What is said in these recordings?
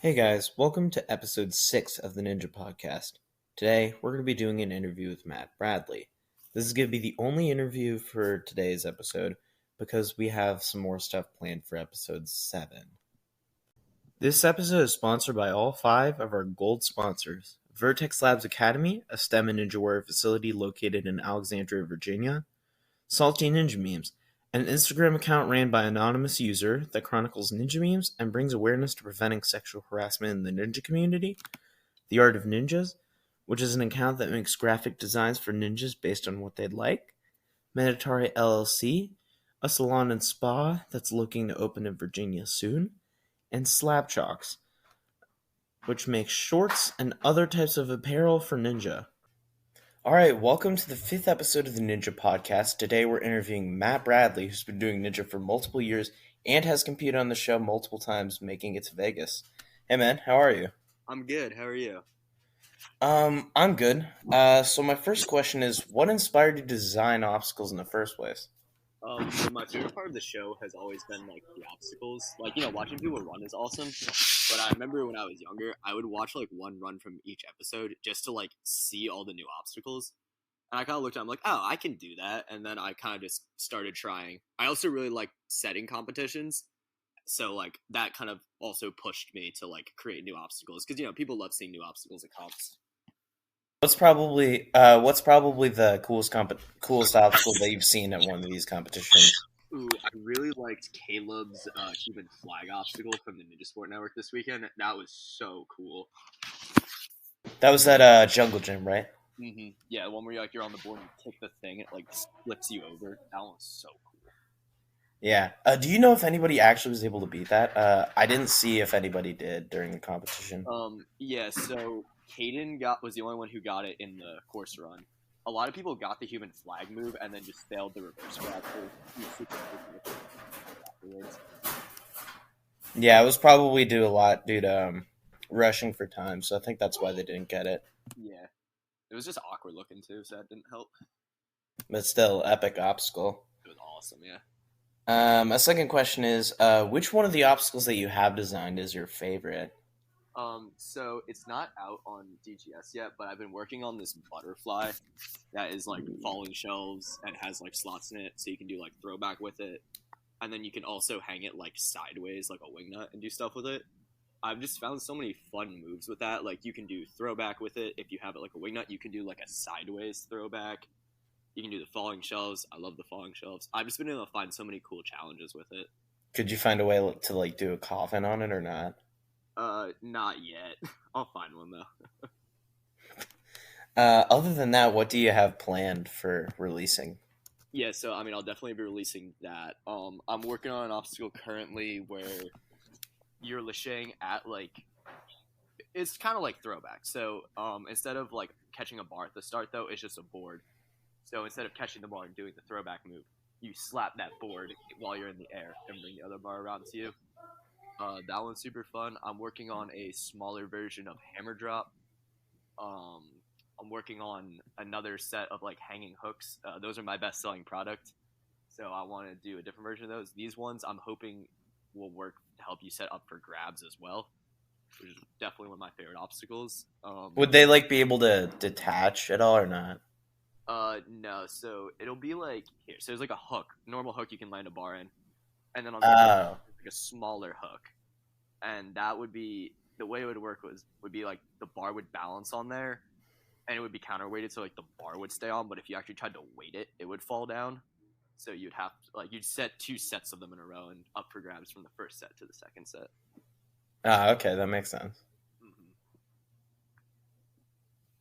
Hey guys, welcome to episode 6 of the Ninja Podcast. Today, we're going to be doing an interview with Matt Bradley. This is going to be the only interview for today's episode because we have some more stuff planned for episode 7. This episode is sponsored by all 5 of our gold sponsors: Vertex Labs Academy, a STEM and Ninja Warrior facility located in Alexandria, Virginia; Salty Ninja Memes, an Instagram account ran by an anonymous user that chronicles ninja memes and brings awareness to preventing sexual harassment in the ninja community; The Art of Ninjas, which is an account that makes graphic designs for ninjas based on what they'd like; Mandatory LLC, a salon and spa that's looking to open in Virginia soon; and Slab Chalks, which makes shorts and other types of apparel for ninja. Alright, welcome to the 5th episode of the Ninja Podcast. Today we're interviewing Matt Bradley, who's been doing ninja for multiple years and has competed on the show multiple times, making it to Vegas. Hey man, how are you? I'm good. How are you? I'm good. So my first question is, what inspired you to design obstacles in the first place? So my favorite part of the show has always been like the obstacles. Like, watching people run is awesome. But I remember when I was younger, I would watch like one run from each episode just to like see all the new obstacles. And I kind of looked at it, I'm like, oh, I can do that. And then I kind of just started trying. I also really like setting competitions. So like that kind of also pushed me to like create new obstacles because people love seeing new obstacles at comps. What's probably the coolest obstacle that you've seen at one of these competitions? Ooh, I really liked Caleb's human flag obstacle from the Ninja Sport Network this weekend. That was so cool. That was that jungle gym, right? Yeah, the one where you're on the board and you kick the thing, it like flips you over. That one was so cool. Yeah. Do you know if anybody actually was able to beat that? I didn't see if anybody did during the competition. Yeah. So Caden was the only one who got it in the course run. A lot of people got the human flag move and then just failed the reverse grab afterwards. Yeah, it was probably due to rushing for time, so I think that's why they didn't get it. Yeah, it was just awkward looking too, so that didn't help. But still, epic obstacle. It was awesome, yeah. My second question is, which one of the obstacles that you have designed is your favorite? So it's not out on DGS yet, but I've been working on this butterfly that is like falling shelves and has like slots in it, so you can do like throwback with it, and then you can also hang it like sideways, like a wingnut, and do stuff with it. I've just found so many fun moves with that. Like you can do throwback with it if you have it like a wingnut. You can do like a sideways throwback. You can do the falling shelves. I love the falling shelves. I've just been able to find so many cool challenges with it. Could you find a way to like do a coffin on it or not? Not yet. I'll find one though. Other than that, what do you have planned for releasing? Yeah, so I mean, I'll definitely be releasing that. I'm working on an obstacle currently where you're lashing at like it's kind of like throwback. So instead of like catching a bar at the start though, it's just a board. So instead of catching the bar and doing the throwback move, you slap that board while you're in the air and bring the other bar around to you. That one's super fun. I'm working on a smaller version of hammer drop. Um, I'm working on another set of like hanging hooks. Those are my best selling product. So I want to do a different version of those. These ones I'm hoping will work to help you set up for grabs as well, which is definitely one of my favorite obstacles. Would they like be able to detach at all or not? No. So it'll be like here. So there's like a hook, normal hook you can land a bar in, and then on the other, like a smaller hook, and that would be the way it would work would be like the bar would balance on there, and it would be counterweighted, so like the bar would stay on, but if you actually tried to weight it, it would fall down. So you'd have to, like you'd set 2 sets of them in a row and up for grabs from the first set to the second set. Okay, that makes sense. Mm-hmm.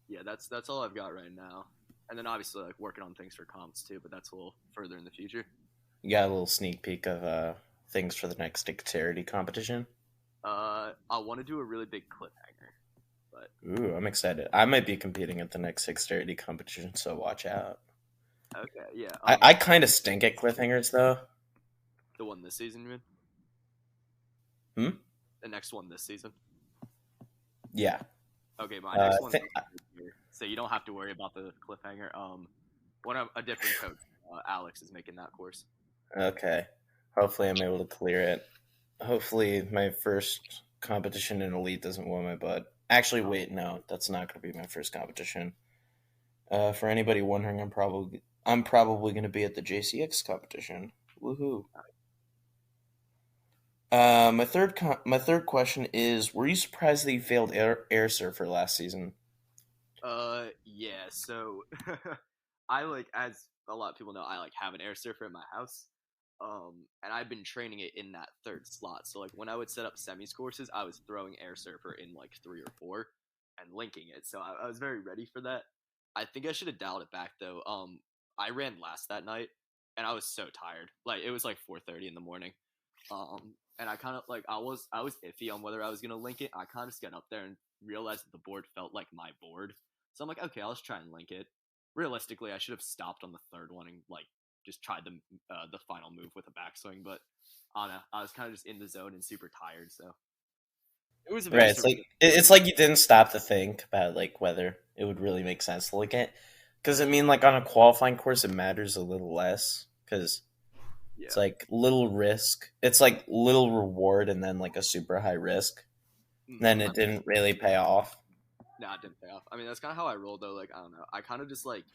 Yeah, that's all I've got right now, and then obviously like working on things for comps too, but that's a little further in the future. You got a little sneak peek of things for the next dexterity competition? I want to do a really big cliffhanger, but Ooh, I'm excited. I might be competing at the next dexterity competition, so watch out. okay, yeah. I kind of stink at cliffhangers, though. The one this season, you mean? Hmm? The next one this season. Yeah. Okay, my next one. So you don't have to worry about the cliffhanger. A different coach, Alex, is making that course. Okay. Hopefully I'm able to clear it. Hopefully my first competition in Elite doesn't want my butt. Actually, wait, no, that's not going to be my first competition. For anybody wondering, I'm probably going to be at the JCX competition. Woohoo! My third question is: were you surprised that you failed air surfer last season? Yeah. So, I like, as a lot of people know, I like have an air surfer in my house. And I've been training it in that third slot. So like when I would set up semis courses, I was throwing air surfer in like 3 or 4, and linking it. So I was very ready for that. I think I should have dialed it back though. I ran last that night, and I was so tired. Like it was like 4:30 in the morning. And I kind of like I was iffy on whether I was gonna link it. I kind of just got up there and realized that the board felt like my board. So I'm like, okay, I'll just try and link it. Realistically, I should have stopped on the third one and like just tried the final move with a backswing, but I don't know. I was kind of just in the zone and super tired, so it was Right. eventually. It's like you didn't stop to think about like whether it would really make sense to look at. Because I mean, like on a qualifying course, it matters a little less because it's Yeah. like little risk. It's like little reward and then like a super high risk. Then I it mean, didn't really pay off. nah, it didn't pay off. I mean, that's kind of how I roll though. Like, I don't know. I kind of just like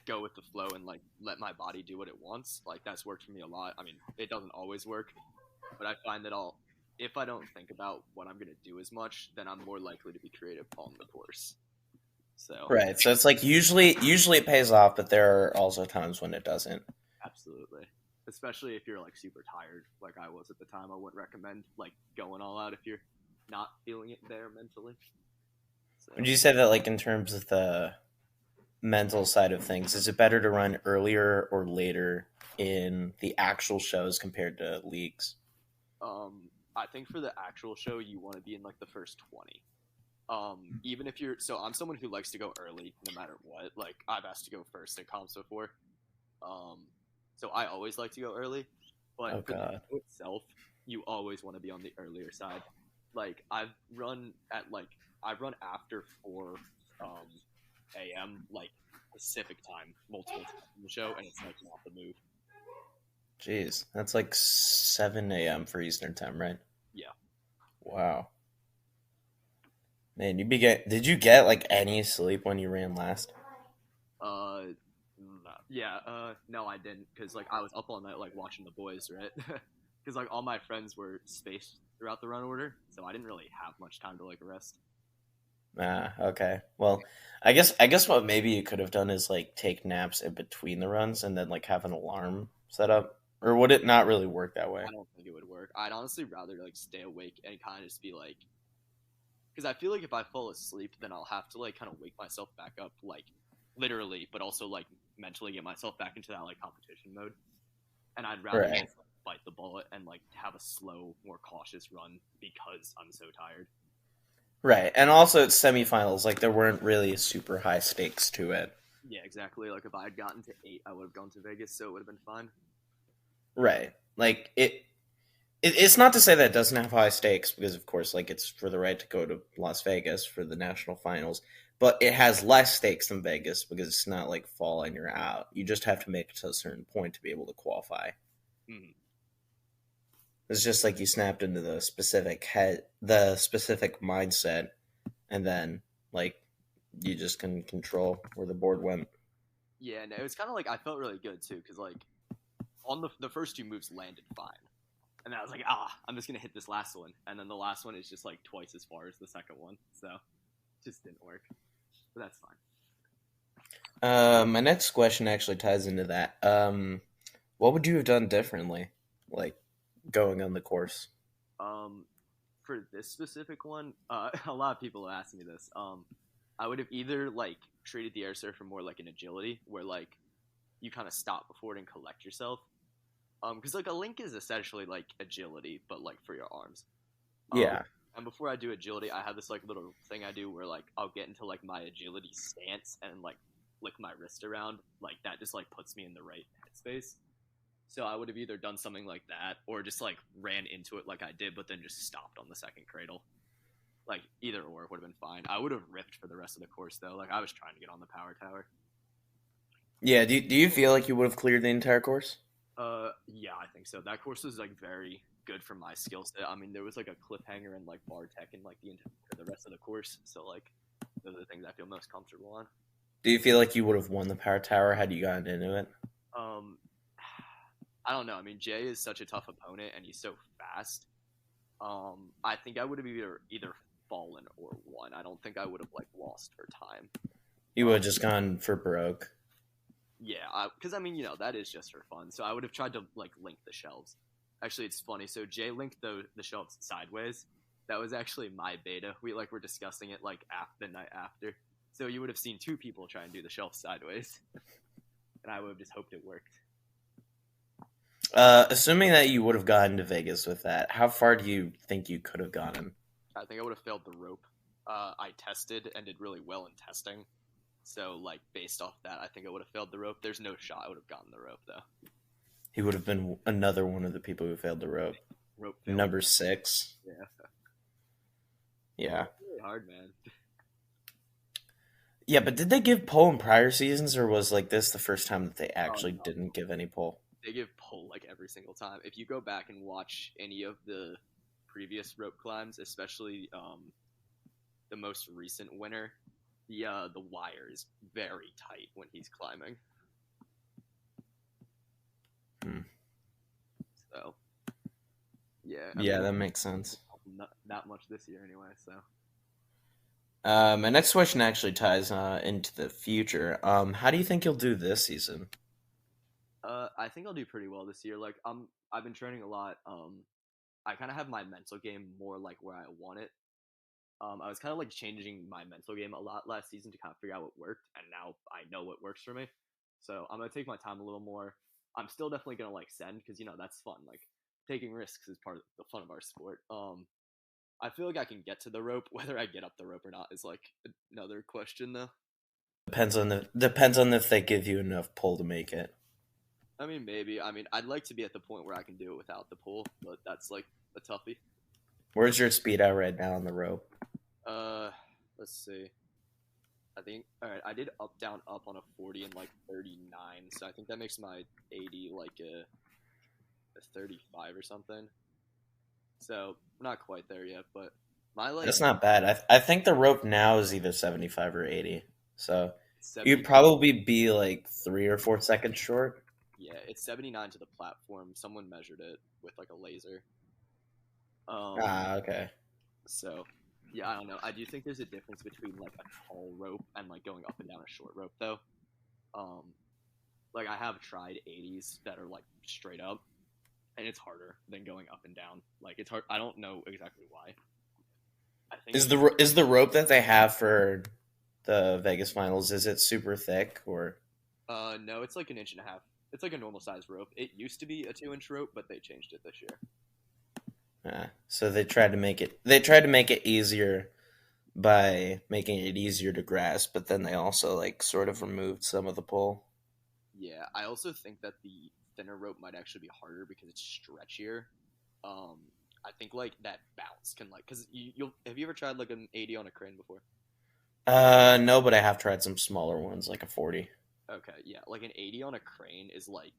go with the flow and like let my body do what it wants. Like that's worked for me a lot. I mean, it doesn't always work, but I find that if I don't think about what I'm gonna do as much, then I'm more likely to be creative on the course. So Right. So it's like usually it pays off, but there are also times when it doesn't. absolutely. Especially if you're like super tired, like I was at the time, I wouldn't recommend like going all out if you're not feeling it there mentally. Would So you say that like in terms of the mental side of things, is it better to run earlier or later in the actual shows compared to leagues? I think for the actual show you want to be in like the first 20. Even if you're so I'm someone who likes to go early no matter what. Like I've asked to go first at comps before. Um, so I always like to go early, but Oh for the god. show itself, you always want to be on the earlier side. Like I've run after 4 a.m. like Pacific time multiple times in the show, and it's like not the move. Jeez. That's like 7 a.m. for Eastern time, right? Yeah. Wow. Man, did you get like any sleep when you ran last? Yeah. No, I didn't, because like I was up all night like watching the boys, right? Because like all my friends were spaced throughout the run order, so I didn't really have much time to like rest. Ah, okay. Well, I guess what maybe you could have done is like take naps in between the runs and then like have an alarm set up. Or would it not really work that way? I don't think it would work. I'd honestly rather like stay awake and kind of just be like, because I feel like if I fall asleep, then I'll have to like kind of wake myself back up, like literally, but also like mentally get myself back into that like competition mode. And I'd rather Right. just like, bite the bullet and like have a slow, more cautious run because I'm so tired. Right. And also it's semifinals, like there weren't really super high stakes to it. Yeah, exactly. Like if I had gotten to 8, I would have gone to Vegas, so it would have been fine. Right. Like it's not to say that it doesn't have high stakes because of course like it's for the right to go to Las Vegas for the national finals, but it has less stakes than Vegas because it's not like fall and you're out. You just have to make it to a certain point to be able to qualify. Mm. It's just like you snapped into the specific mindset, and then like you just can control where the board went. Yeah, no, it was kind of like I felt really good too, because like on the first 2 moves landed fine, and then I was like, I'm just gonna hit this last one, and then the last one is just like twice as far as the second one, so it just didn't work. But that's fine. My next question actually ties into that. What would you have done differently, like going on the course? Um, for this specific one, a lot of people have asked me this. I would have either like treated the air surfer more like an agility, where like you kind of stop before it and collect yourself. Because like a link is essentially like agility, but like for your arms. Um, Yeah, and before I do agility, I have this like little thing I do where like I'll get into like my agility stance and like flick my wrist around. Like that just like puts me in the right headspace. So I would have either done something like that or just like ran into it like I did, but then just stopped on the second cradle. Like either or would have been fine. I would have ripped for the rest of the course though. Like I was trying to get on the power tower. yeah. Do you feel like you would have cleared the entire course? Yeah, I think so. That course was like very good for my skill set. I mean, there was like a cliffhanger and like bar tech and like the rest of the course. So like those are the things I feel most comfortable on. Do you feel like you would have won the power tower had you gotten into it? Um, I don't know. I mean, Jay is such a tough opponent and he's so fast. I think I would have either fallen or won. I don't think I would have like lost for time. You would have just gone for broke. Yeah, because I mean, that is just for fun. So I would have tried to like link the shelves. Actually, it's funny. So Jay linked the shelves sideways. That was actually my beta. We like were discussing it like the night after. So you would have seen two people try and do the shelf sideways, and I would have just hoped it worked. Assuming that you would have gotten to Vegas with that, how far do you think you could have gotten? I think I would have failed the rope. I tested and did really well in testing. So, like, based off that, I think I would have failed the rope. There's no shot I would have gotten the rope, though. He would have been another one of the people who failed the rope. Number 6. Yeah. Yeah. It's really hard, man. Yeah, but did they give pole in prior seasons, or was like this the first time that they actually didn't give any pole? They give pole like every single time. If you go back and watch any of the previous rope climbs, especially the most recent winner, the wire is very tight when he's climbing. So, yeah. Yeah, that makes sense. Not that much this year, anyway. So, my next question actually ties into the future. How do you think you'll do this season? I think I'll do pretty well this year. Like, I've been training a lot. I kind of have my mental game more like where I want it. I was kind of like changing my mental game a lot last season to kind of figure out what worked, and now I know what works for me. So I'm gonna take my time a little more. I'm still definitely gonna like send because that's fun. Like taking risks is part of the fun of our sport. I feel like I can get to the rope. Whether I get up the rope or not is like another question though. Depends on if they give you enough pull to make it. I mean, maybe. I mean, I'd like to be at the point where I can do it without the pull, but that's like a toughie. Where's your speed at right now on the rope? Let's see. I think I did up down up on a 40 and like 39, so I think that makes my 80 like a 35 or something. So I'm not quite there yet, but my like That's not bad. I think the rope now is either 75 or 80. So 70, you'd probably be like 3 or 4 seconds short. yeah, it's 79 to the platform. Someone measured it with like a laser. Okay. So yeah, I don't know. I do think there's a difference between like a tall rope and like going up and down a short rope though. Like I have tried 80s that are like straight up, and it's harder than going up and down. Like it's hard. I don't know exactly why. I think Is the rope that they have for the Vegas finals, is it super thick or? No, it's like an inch and a half. It's like a normal size rope. It used to be a 2-inch rope, but they changed it this year. So they tried to make it easier by making it easier to grasp, but then they also like sort of removed some of the pull. Yeah, I also think that the thinner rope might actually be harder because it's stretchier. I think like that bounce can like because you'll have you ever tried like an 80 on a crane before? No, but I have tried some smaller ones like a 40. Okay, yeah, like an 80 on a crane is like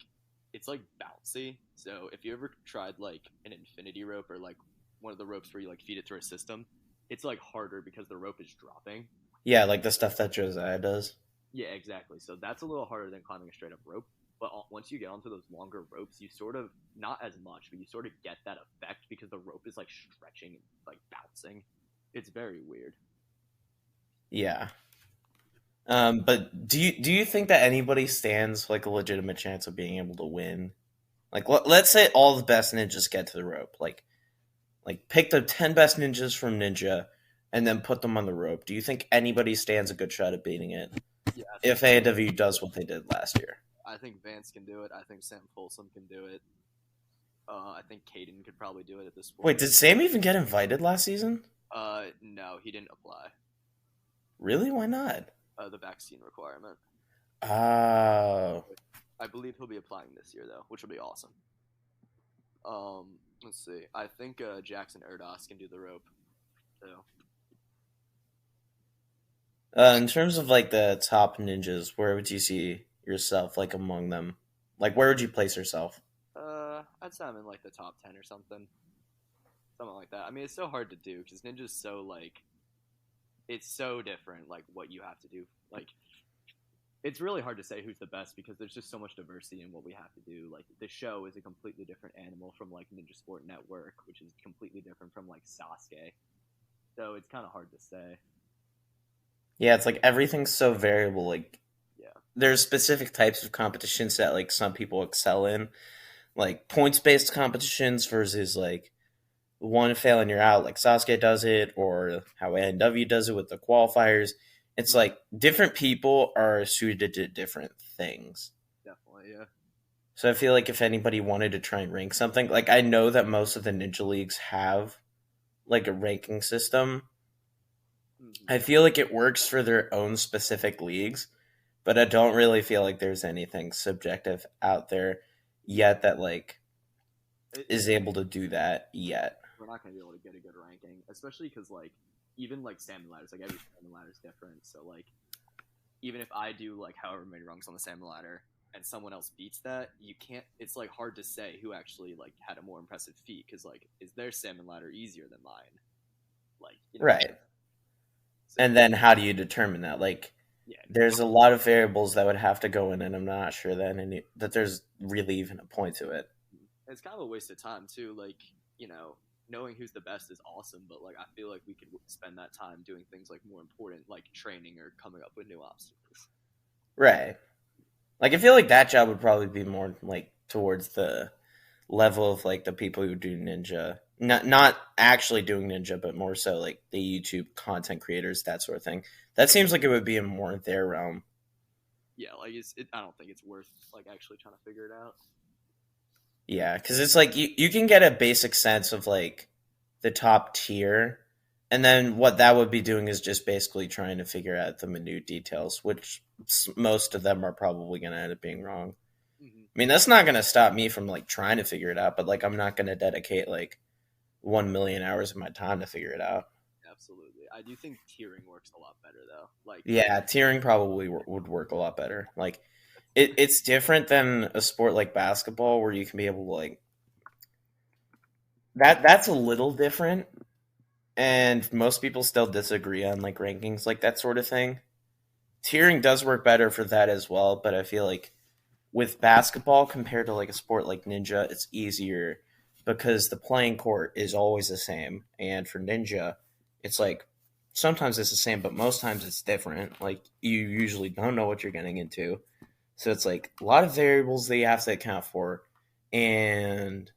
it's like bouncy. So if you ever tried like an infinity rope or like one of the ropes where you like feed it through a system, it's like harder because the rope is dropping. Yeah, like the stuff that Josiah does. Yeah, exactly. So that's a little harder than climbing a straight up rope. But once you get onto those longer ropes, you sort of not as much, but you sort of get that effect because the rope is like stretching and like bouncing. It's very weird. Yeah. But do you think that anybody stands like a legitimate chance of being able to win? Like let's say all the best ninjas get to the rope. Like pick the 10 best ninjas from Ninja and then put them on the rope. Do you think anybody stands a good shot at beating it? Yeah, If AW does what they did last year. I think Vance can do it. I think Sam Folsom can do it. I think Caden could probably do it at this point. Wait, did Sam even get invited last season? No, he didn't apply. Really? Why not? The vaccine requirement. Oh. I believe he'll be applying this year though, which will be awesome. Let's see. I think Jackson Erdos can do the rope. So. In terms of like the top ninjas, where would you see yourself like among them? Like where would you place yourself? I'd say I'm in like the top 10 or something like that. I mean, it's so hard to do because Ninja's so like it's so different. Like what you have to do, like it's really hard to say who's the best because there's just so much diversity in what we have to do. Like the show is a completely different animal from like Ninja Sport Network, which is completely different from like Sasuke. So it's kind of hard to say. Yeah, it's like everything's so variable. Like Yeah. there's specific types of competitions that like some people excel in, like points based competitions versus like one fail and you're out, like Sasuke does it, or how ANW does it with the qualifiers. It's Mhm. like different people are suited to different things. Definitely, yeah. So I feel like if anybody wanted to try and rank something, like I know that most of the ninja leagues have like a ranking system. Hmm. I feel like it works for their own specific leagues, but I don't really feel like there's anything subjective out there yet that like It's is able to do that yet. we're not gonna be able to get a good ranking, especially because like even like salmon ladders, like every salmon ladder is different. So like even if I do like however many rungs on the salmon ladder and someone else beats that, you can't. It's like hard to say who actually like had a more impressive feat because like is their salmon ladder easier than mine? Like Right. so And then how do you determine that? Like yeah, there's a lot of variables that would have to go in, and I'm not sure that there's really even a point to it. it's kind of a waste of time too. Like knowing who's the best is awesome, but like I feel like we could spend that time doing things like more important, like training or coming up with new obstacles. Right. Like I feel like that job would probably be more like towards the level of like the people who do ninja. Not actually doing ninja, but more so like the YouTube content creators, that sort of thing. That seems like it would be in more their realm. Yeah, like I don't think it's worth like actually trying to figure it out. Yeah, because it's like you can get a basic sense of like the top tier, and then what that would be doing is just basically trying to figure out the minute details, which most of them are probably going to end up being wrong. Hmm. I mean, that's not going to stop me from like trying to figure it out, but like I'm not going to dedicate like 1 million hours of my time to figure it out. Absolutely, I do think tiering works a lot better though. Like, Yeah, tiering probably would work a lot better. Like it's different than a sport like basketball where you can be able to like that's a little different, and most people still disagree on like rankings like that sort of thing. Tiering does work better for that as well, but I feel like with basketball compared to like a sport like ninja, it's easier because the playing court is always the same, and for ninja, it's like sometimes it's the same, but most times it's different. Like you usually don't know what you're getting into, so it's like a lot of variables that you have to account for, and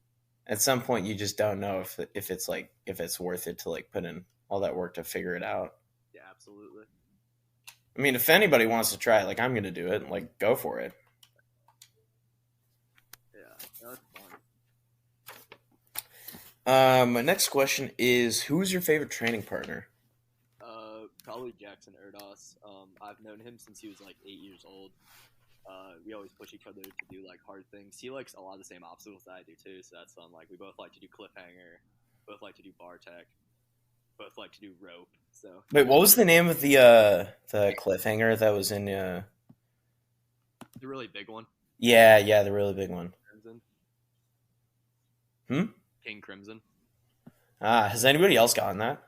at some point you just don't know if it's like if it's worth it to like put in all that work to figure it out. yeah, absolutely. I mean, if anybody wants to try it, like I'm gonna do it, like go for it. Yeah, that's fun. My next question is, who's your favorite training partner? Probably Jackson Erdos. I've known him since he was like 8 years old. We always push each other to do like hard things. He likes a lot of the same obstacles that I do too, so that's fun. Like we both like to do cliffhanger, both like to do bar tech, both like to do rope. So Wait, what was the name of the cliffhanger that was in the really big one, yeah, the really big one. Crimson, Hmm? King Crimson. Has anybody else gotten that?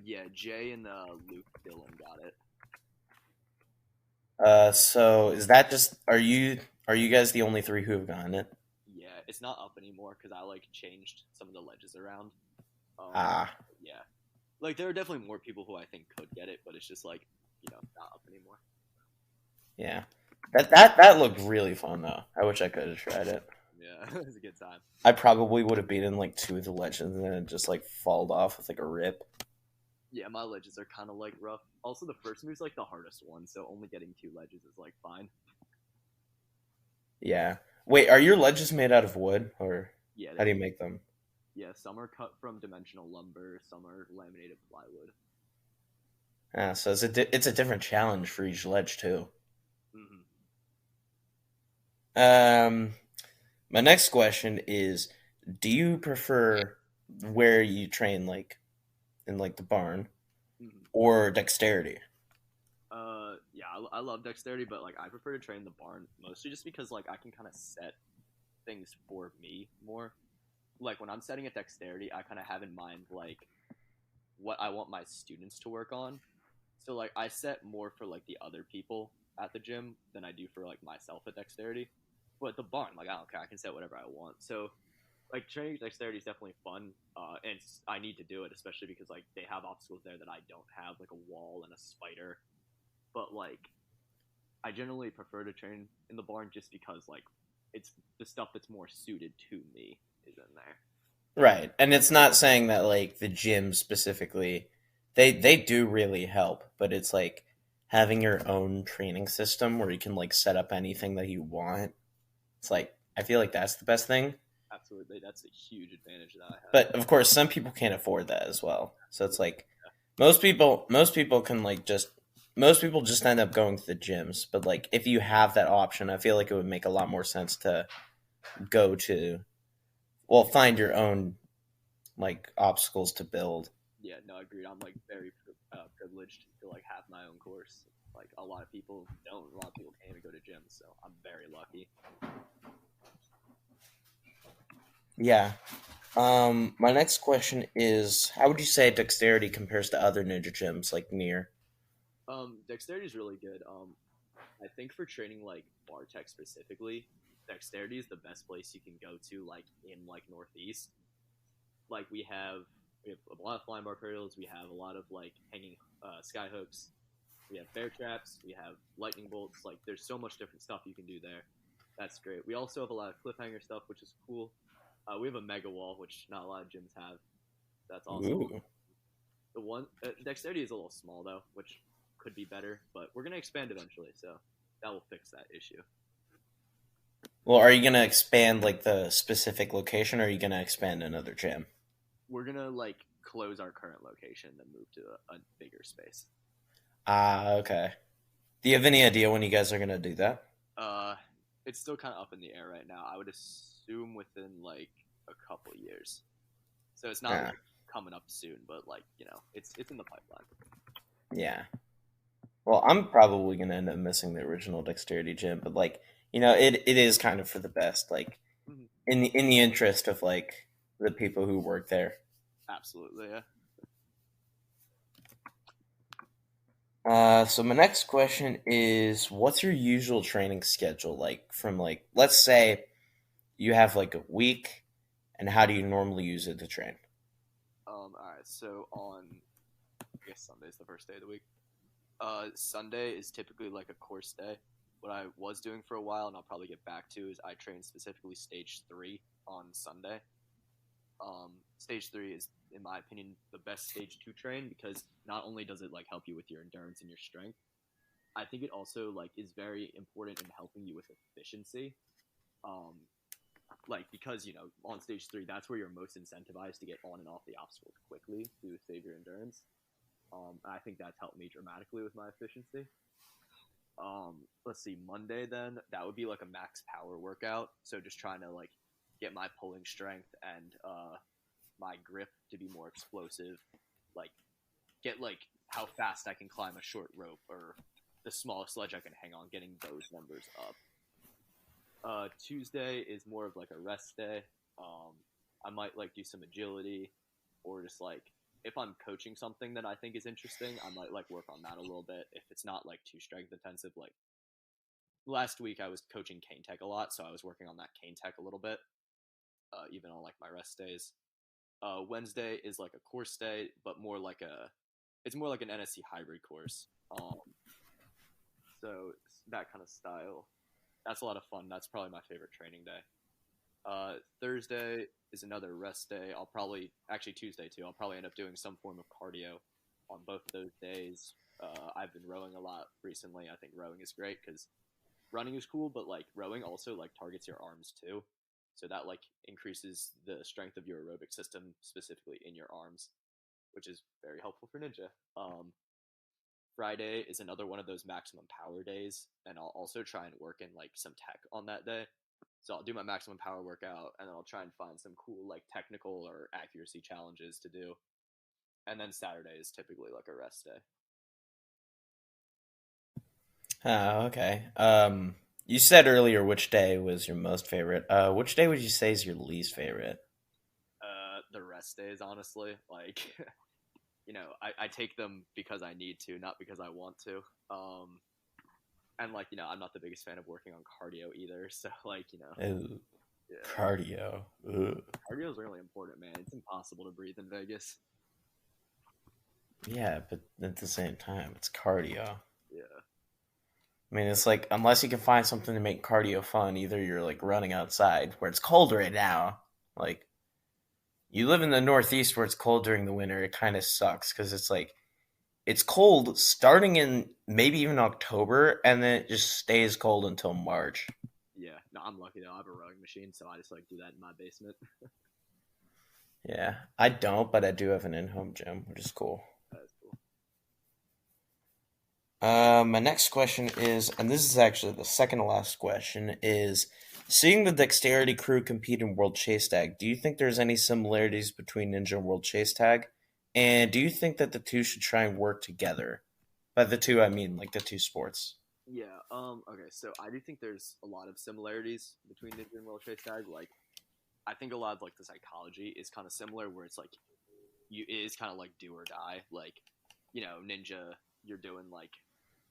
Yeah, Jay and Luke Dillon got it. So is that just are you guys the only three who have gotten it? Yeah, it's not up anymore because I like changed some of the ledges around. Um, Ah, yeah, like there are definitely more people who I think could get it, but it's just like not up anymore. yeah. That looked really fun though. I wish I could have tried it. Yeah, it was a good time. I probably would have beaten like two of the legends and then it just like falled off with like a rip. Yeah, my ledges are kind of like rough. Also, the first move's like the hardest one, so only getting two ledges is like fine. Yeah. Wait, are your ledges made out of wood or Yeah, how do you make them? yeah, some are cut from dimensional lumber, some are laminated plywood. So it's a different challenge for each ledge too. Hmm. Um, my next question is, do you prefer where you train like in like the barn Hmm. or dexterity? Yeah, I love dexterity, but like I prefer to train in the barn mostly just because like I can kind of set things for me more. Like when I'm setting a dexterity, I kind of have in mind like what I want my students to work on. So like I set more for like the other people at the gym than I do for like myself at dexterity. But at the barn, like I don't care, I can set whatever I want. So like training dexterity is definitely fun, and I need to do it, especially because like they have obstacles there that I don't have, like a wall and a spider. But like I generally prefer to train in the barn just because like it's the stuff that's more suited to me is in there. Right. And it's not saying that like the gym specifically they do really help, but it's like having your own training system where you can like set up anything that you want. It's like I feel like that's the best thing. Absolutely, that's a huge advantage that I have. But of course some people can't afford that as well. So it's Absolutely, like most people can like just most people just end up going to the gyms, but like if you have that option, I feel like it would make a lot more sense to go to well find your own like obstacles to build. yeah, no, agreed. I'm like very privileged to like have my own course. Like a lot of people don't. A lot of people can't even go to gyms, so I'm very lucky. Yeah. My next question is, how would you say dexterity compares to other ninja gyms like near? Dexterity is really good. I think for training like bar tech specifically, dexterity is the best place you can go to like in like Northeast. Like we have a lot of flying bar cradles. We have a lot of like hanging sky hooks. We have bear traps. We have lightning bolts. Like there's so much different stuff you can do there. That's great. We also have a lot of cliffhanger stuff, which is cool. We have a mega wall, which not a lot of gyms have. That's also Ooh. the one. Dexterity is a little small though, which could be better, but we're gonna expand eventually, so that will fix that issue. Well, are you gonna expand like the specific location, or are you gonna expand another gym? We're gonna like close our current location and then move to a bigger space. Ah, okay. Do you have any idea when you guys are gonna do that? Uh, it's still kind of up in the air right now. I would assume within like a couple years. So it's not Ah, like coming up soon, but like it's in the pipeline. yeah. Well, I'm probably gonna end up missing the original dexterity gym, but like it is kind of for the best. Like Mhm. in the interest of like the people who work there. Absolutely, yeah. So my next question is, what's your usual training schedule like? From like, let's say you have like a week, and how do you normally use it to train? All right. So on, I guess Sunday's the first day of the week. Sunday is typically like a course day. What I was doing for a while, and I'll probably get back to, is I train specifically stage three on Sunday. Stage three is, in my opinion, the best stage to train because not only does it like help you with your endurance and your strength, I think it also like is very important in helping you with efficiency. Um, like because on stage three, that's where you're most incentivized to get on and off the obstacles quickly to save your endurance. I think that's helped me dramatically with my efficiency. Let's see, Monday then that would be like a max power workout. So just trying to like get my pulling strength and my grip to be more explosive. Like get like how fast I can climb a short rope or the smallest ledge I can hang on. Getting those numbers up. Tuesday is more of like a rest day. Um, I might like do some agility or just like if I'm coaching something that I think is interesting, I might like work on that a little bit. If it's not like too strength intensive, like last week I was coaching cane tech a lot, so I was working on that cane tech a little bit, even on like my rest days. Wednesday is like a course day, but more like it's more like an NSC hybrid course. So that kind of style. That's a lot of fun. That's probably my favorite training day. Thursday is another rest day. I'll probably actually Tuesday too. I'll probably end up doing some form of cardio on both of those days. I've been rowing a lot recently. I think rowing is great because running is cool, but like rowing also like targets your arms too, so that like increases the strength of your aerobic system specifically in your arms, which is very helpful for ninja. Friday is another one of those maximum power days, and I'll also try and work in like some tech on that day. So I'll do my maximum power workout, and then I'll try and find some cool like technical or accuracy challenges to do. And then Saturday is typically like a rest day. Oh, okay. You said earlier which day was your most favorite. Which day would you say is your least favorite? The rest days, honestly, like I take them because I need to, not because I want to. And like I'm not the biggest fan of working on cardio either. So like Ooh, yeah, cardio. Ugh. cardio is really important, man. It's impossible to breathe in Vegas. Yeah, but at the same time, it's cardio. Yeah, I mean, it's like unless you can find something to make cardio fun, either you're like running outside where it's cold right now. Like you live in the Northeast where it's cold during the winter, it kind of sucks because it's like it's cold starting in maybe even October, and then it just stays cold until March. yeah. No, I'm lucky though. I have a rowing machine, so I just like do that in my basement. Yeah, I don't, but I do have an in-home gym, which is cool. That's cool. My next question is, and this is actually the second to last question, is seeing the Dexterity crew compete in World Chase Tag, do you think there's any similarities between Ninja and World Chase Tag? And do you think that the two should try and work together? By the two, I mean like the two sports. Yeah. Okay. So I do think there's a lot of similarities between Ninja and World Chase Tag. Like, I think a lot of like the psychology is kind of similar, where it's like it is kind of like do or die. Like, Ninja, you're doing like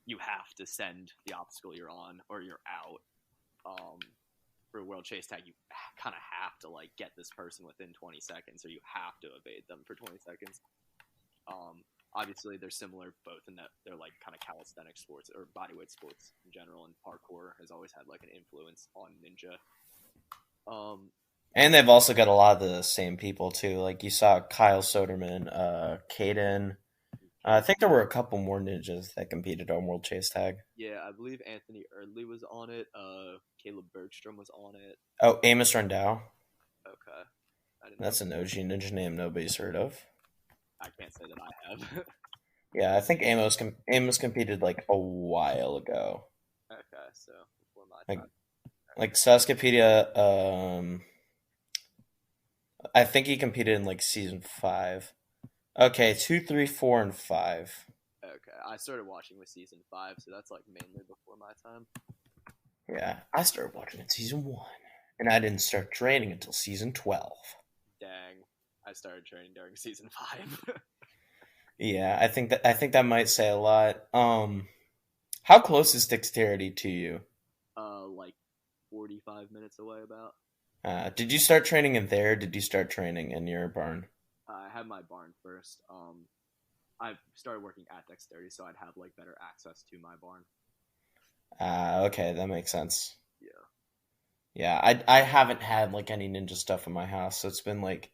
you have to send the obstacle you're on or you're out. Um, for World Chase Tag, you kind of have to like get this person within 20 seconds, or you have to evade them for 20 seconds. Obviously, they're similar both in that they're like kind of calisthenic sports or bodyweight sports in general, and parkour has always had like an influence on Ninja. Um, And they've also got a lot of the same people too. Like you saw Kyle Soderman, Caden. I Kate, think there were a couple more ninjas that competed on World Chase Tag. yeah, I believe Anthony Erdley was on it. Caleb Bergstrom was on it. Oh, Amos Rendau. Okay, I didn't know. That's an OG ninja name nobody's heard of. I can't say that I have. Yeah, I think Amos competed like a while ago. Okay, so before my Like time. like Sascapedia, I think he competed in like season 5. Okay, 2, 3, 4, and 5. Okay, I started watching with season 5, so that's like mainly before my time. Yeah, I started watching in season 1, and I didn't start training until season 12. Dang, I started training during season 5. Yeah, I think that might say a lot. How close is dexterity to you? Like 45 minutes away about. Did you start training in there? Or did you start training in your barn? I had my barn first. I started working at Dexterity, so I'd have like better access to my barn. Okay, that makes sense. Yeah. Yeah, I haven't had like any ninja stuff in my house, so it's been like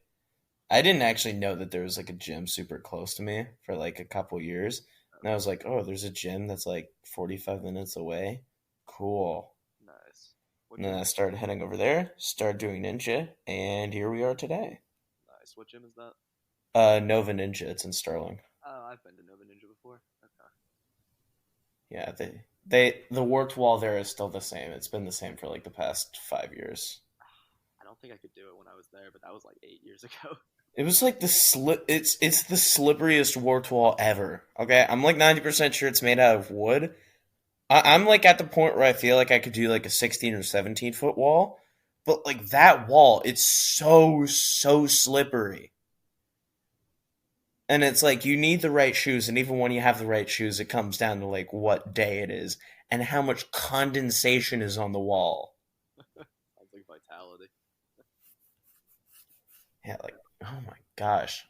I didn't actually know that there was like a gym super close to me for like a couple years. And I was like, oh, there's a gym that's like 45 minutes away. Cool. Nice. What And then gym? I started heading over there, started doing ninja, and here we are today. Nice. What gym is that? Nova Ninja, it's in Sterling. Oh, I've been to Nova Ninja before. Okay. Yeah, the warped wall there is still the same. It's been the same for like the past 5 years. I don't think I could do it when I was there, but that was like 8 years ago. It was like the it's the slipperiest warped wall ever. Okay, I'm like 90% sure it's made out of wood. I'm like at the point where I feel like I could do like a 16 or 17-foot wall, but like that wall, it's so slippery. And it's like you need the right shoes, and even when you have the right shoes, it comes down to like what day it is and how much condensation is on the wall. Sounds like Vitality. Yeah, like oh my gosh,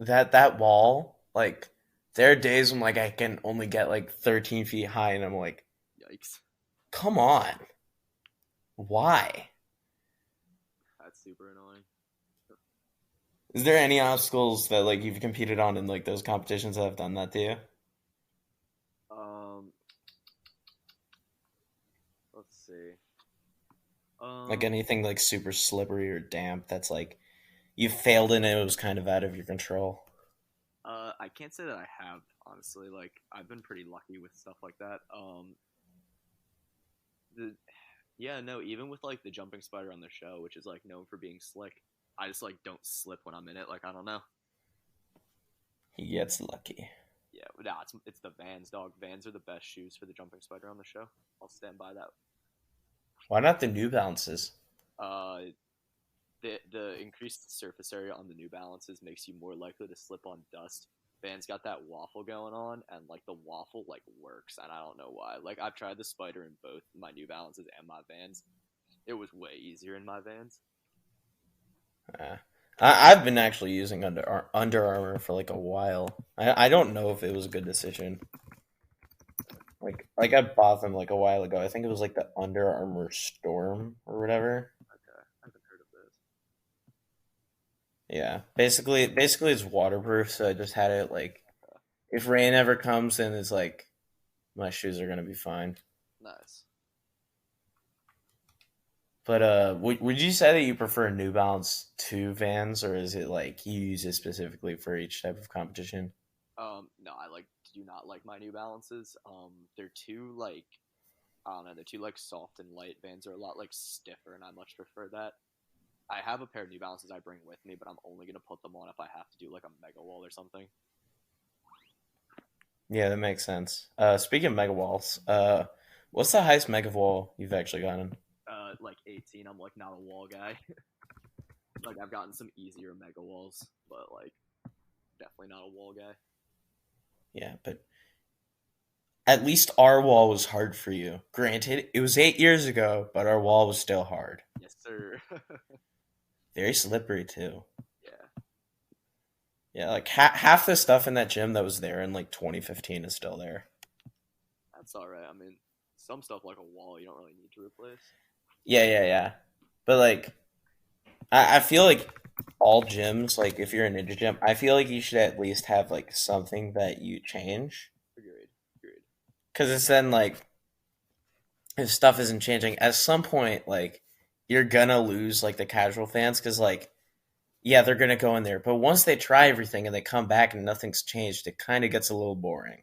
that wall, like there are days when like I can only get like 13 feet high, and I'm like, Yikes. come on, why? That's super annoying. Is there any obstacles that like you've competed on in like those competitions that have done that to you? Um, let's see. Like Um, anything like super slippery or damp that's like you failed in it, it was kind of out of your control. I can't say that I have, honestly. Like, I've been pretty lucky with stuff like that. The Yeah, no, even with like the jumping spider on the show, which is like known for being slick, I just like don't slip when I'm in it. Like, I don't know. He gets lucky. Yeah, nah, it's the Vans, dog. Vans are the best shoes for the jumping spider on the show. I'll stand by that. Why not the New Balances? Uh, the increased surface area on the New Balances makes you more likely to slip on dust. Vans got that waffle going on, and like the waffle like works, and I don't know why. Like I've tried the spider in both my New Balances and my Vans. It was way easier in my Vans. Uh, I've been actually using Under Armour for like a while. I don't know if it was a good decision. Like I bought them like a while ago. I think it was like the Under Armour Storm or whatever. Okay, I haven't heard of this. Yeah, basically it's waterproof. So I just had it like if rain ever comes, then it's like my shoes are gonna be fine. Nice. But would you say that you prefer New Balance to Vans, or is it like you use it specifically for each type of competition? No, I like do not like my New Balances. They're too like I don't know, they're too like soft and light. Vans are a lot like stiffer, and I much prefer that. I have a pair of New Balances I bring with me, but I'm only gonna put them on if I have to do like a mega wall or something. Yeah, that makes sense. Speaking of mega walls, what's the highest mega wall you've actually gotten? Like 18, I'm like not a wall guy. Like I've gotten some easier mega walls, but like definitely not a wall guy. Yeah, but at least our wall was hard for you. Granted, it was 8 years ago, but our wall was still hard. Yes, sir. Very slippery too. Yeah, Yeah, like half the stuff in that gym that was there in like 2015 is still there. that's all right. I mean, some stuff like a wall you don't really need to replace. Yeah. But like, I feel like all gyms, like if you're a ninja gym, I feel like you should at least have like something that you change. Agreed. Agreed. Because it's then like, if stuff isn't changing, at some point, like, you're gonna lose like the casual fans. Because like, yeah, they're gonna go in there. But once they try everything and they come back and nothing's changed, it kind of gets a little boring.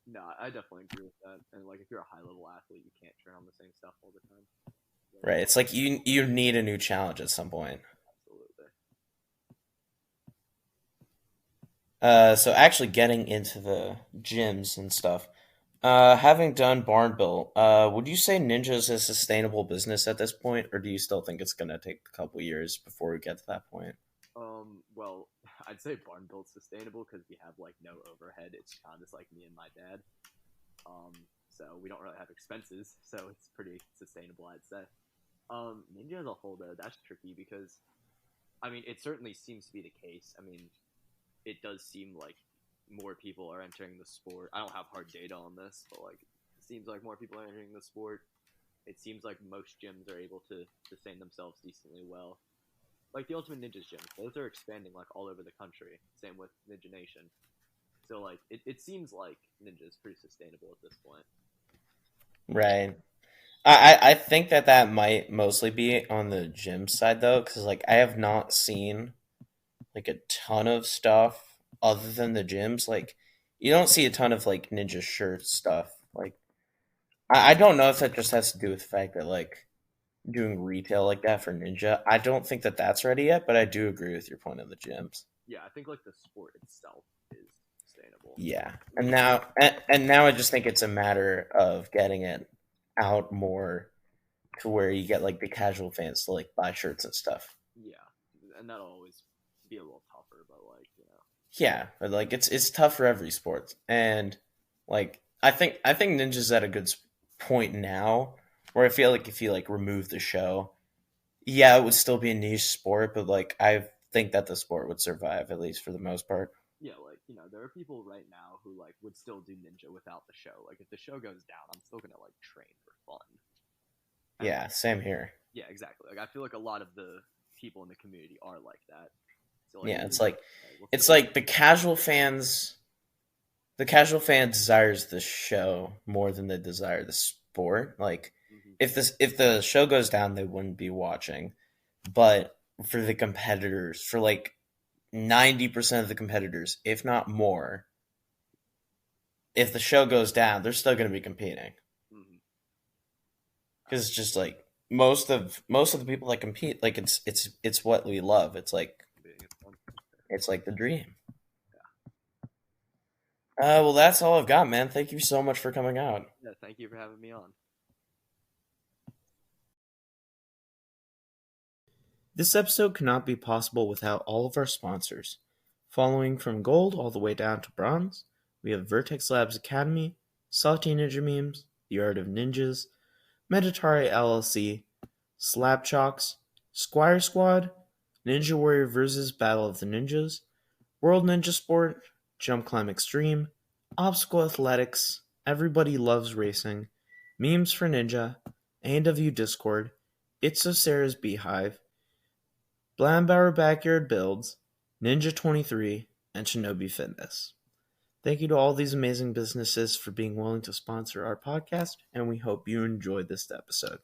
No, I definitely agree with that. And like, if you're a high level athlete, you can't turn on the same stuff all the time. Like, Right. It's like you need a new challenge at some point. absolutely. So actually getting into the gyms and stuff. Having done Barnbuilt, would you say Ninja is a sustainable business at this point, or do you still think it's gonna take a couple years before we get to that point? Well, I'd say barn build's sustainable because we have like no overhead. It's kind of just like me and my dad. Um, so we don't really have expenses, so it's pretty sustainable, I'd say. Ninja as a whole, though, that's tricky because I mean, it certainly seems to be the case. I mean, it does seem like more people are entering the sport. I don't have hard data on this, but like, it seems like more people are entering the sport. It seems like most gyms are able to sustain themselves decently well. Like the Ultimate Ninjas gyms, those are expanding like all over the country. Same with Ninja Nation. So like, it seems like Ninja is pretty sustainable at this point. Right. I think that that might mostly be on the gym side though, because like I have not seen like a ton of stuff other than the gyms. Like you don't see a ton of like ninja shirt stuff. Like I don't know if that just has to do with the fact that like doing retail like that for Ninja. I don't think that that's ready yet, but I do agree with your point on the gyms. Yeah, I think like the sport itself is sustainable. Yeah, We and just now I just think it's a matter of getting it out more to where you get like the casual fans to like buy shirts and stuff. yeah, and that'll always be a little tougher, but like you know, Yeah, but like it's tough for every sport, and like I think Ninja's at a good point now where I feel like if you like remove the show, yeah, it would still be a niche sport, but like I think that the sport would survive at least for the most part. yeah, like you know, there are people right now who like would still do ninja without the show. Like if the show goes down, I'm still gonna like train for fun. And Yeah, same here. yeah, exactly. Like I feel like a lot of the people in the community are like that. So like Yeah, if it's you're like okay, we'll it's still like the casual fan desires the show more than they desire the sport. Like hmm if the show goes down, they wouldn't be watching. But for the competitors, for like 90% of the competitors, if not more, if the show goes down, they're still going to be competing hmm because it's just like most of the people that compete, like it's what we love. being it's fun. It's like the dream. Yeah. Well, that's all I've got, man. Thank you so much for coming out. Yeah. Thank you for having me on. This episode could not be possible without all of our sponsors. Following from gold all the way down to bronze, we have Vertex Labs Academy, Salty Ninja Memes, The Art of Ninjas, Mediatari LLC, Slab Chalks, Squire Squad, Ninja Warrior vs. Battle of the Ninjas, World Ninja Sport, Jump Climb Extreme, Obstacle Athletics, Everybody Loves Racing, Memes for Ninja, A&W Discord, It's So Sarah's Beehive, Blambauer Backyard Builds, Ninja 23, and Shinobi Fitness. Thank you to all these amazing businesses for being willing to sponsor our podcast, and we hope you enjoyed this episode.